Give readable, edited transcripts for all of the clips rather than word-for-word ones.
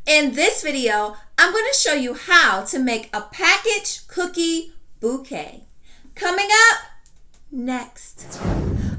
In this video, I'm going to show you how to make a package cookie bouquet. Coming up next.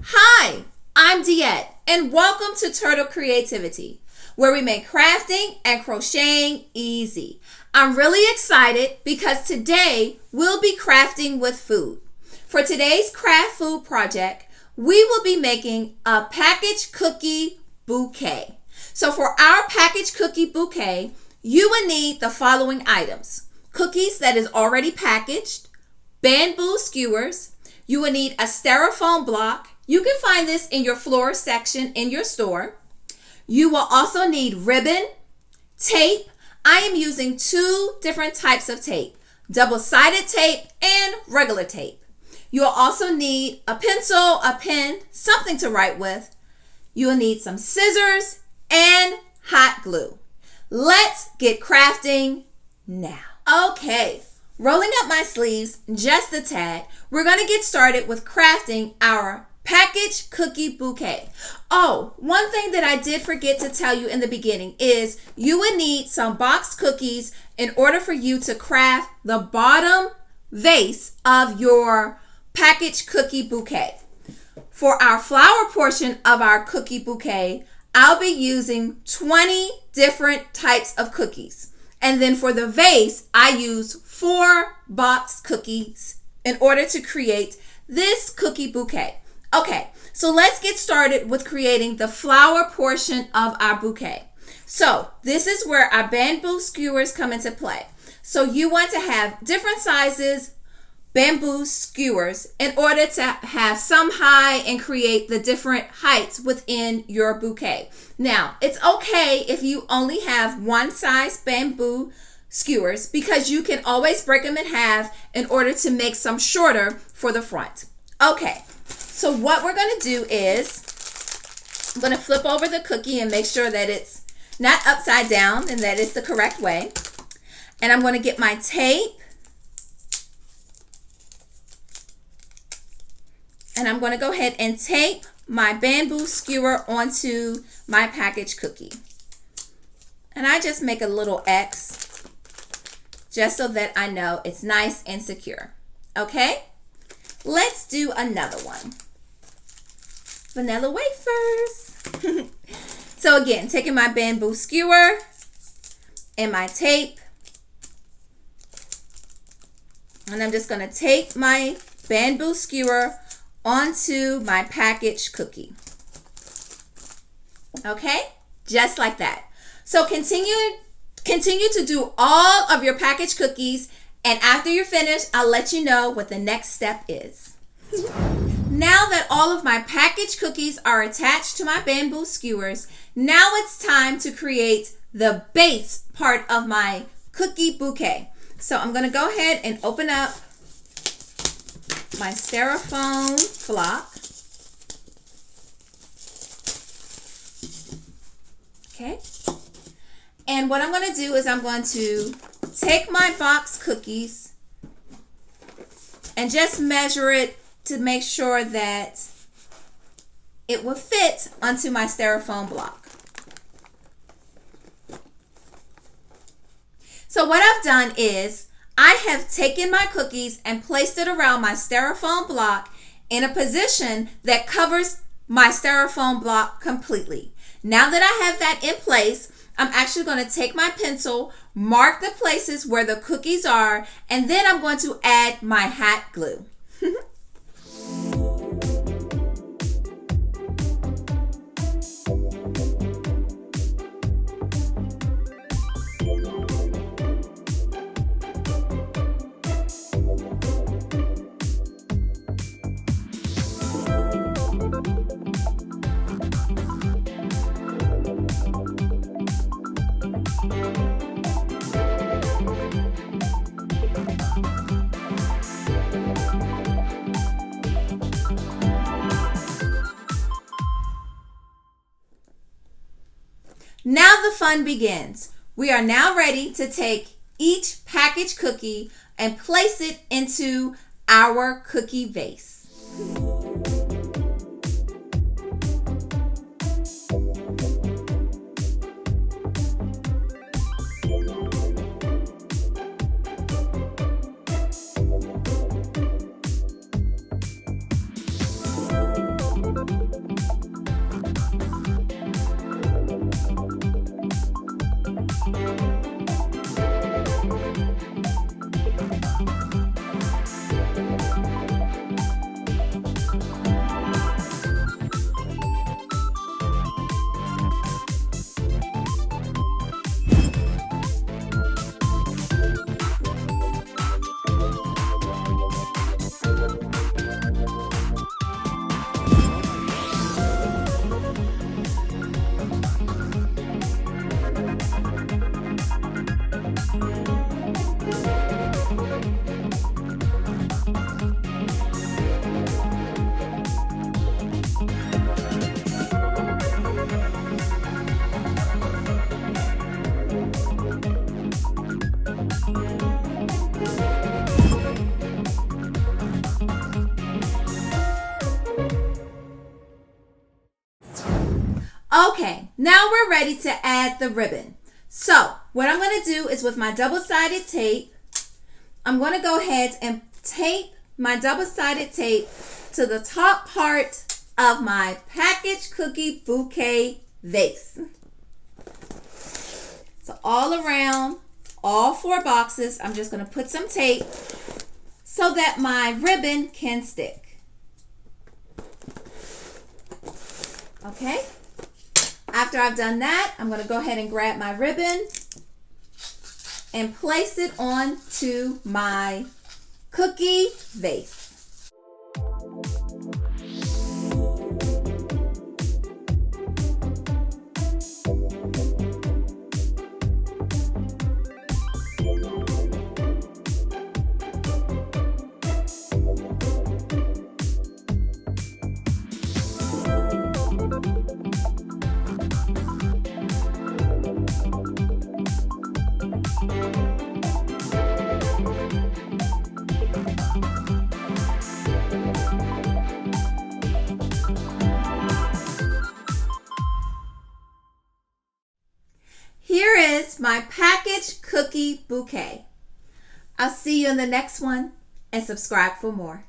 Hi, I'm Diette, and welcome to Turtle Creativity, where we make crafting and crocheting easy. I'm really excited because today we'll be crafting with food. For today's craft food project, we will be making a package cookie bouquet. So for our package cookie bouquet, you will need the following items: cookies that is already packaged, bamboo skewers, you will need a styrofoam block. You can find this in your floor section in your store. You will also need ribbon, tape. I am using 2 different types of tape, double-sided tape and regular tape. You will also need a pencil, a pen, something to write with. You will need some scissors and hot glue. Let's get crafting now. Okay, rolling up my sleeves just a tad, we're going to get started with crafting our package cookie bouquet. Oh, one thing that I did forget to tell you in the beginning is you would need some box cookies in order for you to craft the bottom vase of your package cookie bouquet. For our flower portion of our cookie bouquet, I'll be using 20 different types of cookies. And then for the vase, I use 4 box cookies in order to create this cookie bouquet. Okay, so let's get started with creating the flower portion of our bouquet. So this is where our bamboo skewers come into play. So you want to have different sizes bamboo skewers in order to have some high and create the different heights within your bouquet. Now, it's okay if you only have one size bamboo skewers because you can always break them in half in order to make some shorter for the front. Okay, so what we're going to do is I'm going to flip over the cookie and make sure that it's not upside down and that it's the correct way. And I'm going to get my tape. And I'm going to go ahead and tape my bamboo skewer onto my package cookie. And I just make a little X just so that I know it's nice and secure. Okay? Let's do another one. Vanilla wafers. So again, taking my bamboo skewer and my tape. And I'm just going to tape my bamboo skewer onto my package cookie. Okay, just like that. So continue to do all of your package cookies, and after you're finished, I'll let you know what the next step is. Now that all of my package cookies are attached to my bamboo skewers, now it's time to create the base part of my cookie bouquet. So I'm going to go ahead and open up my Styrofoam block. Okay. And what I'm going to do is I'm going to take my box cookies and just measure it to make sure that it will fit onto my Styrofoam block. So what I've done is I have taken my cookies and placed it around my Styrofoam block in a position that covers my Styrofoam block completely. Now that I have that in place, I'm actually going to take my pencil, mark the places where the cookies are, and then I'm going to add my hot glue. Now the fun begins. We are now ready to take each package cookie and place it into our cookie vase. Okay, now we're ready to add the ribbon. So what I'm going to do is with my double-sided tape, I'm going to go ahead and tape my double-sided tape to the top part of my Packaged Cookie Bouquet vase. So all around, all 4 boxes, I'm just going to put some tape so that my ribbon can stick. Okay? After I've done that, I'm going to go ahead and grab my ribbon and place it onto my cookie vase. Here is my Packaged Cookie Bouquet. I'll see you in the next one, and subscribe for more.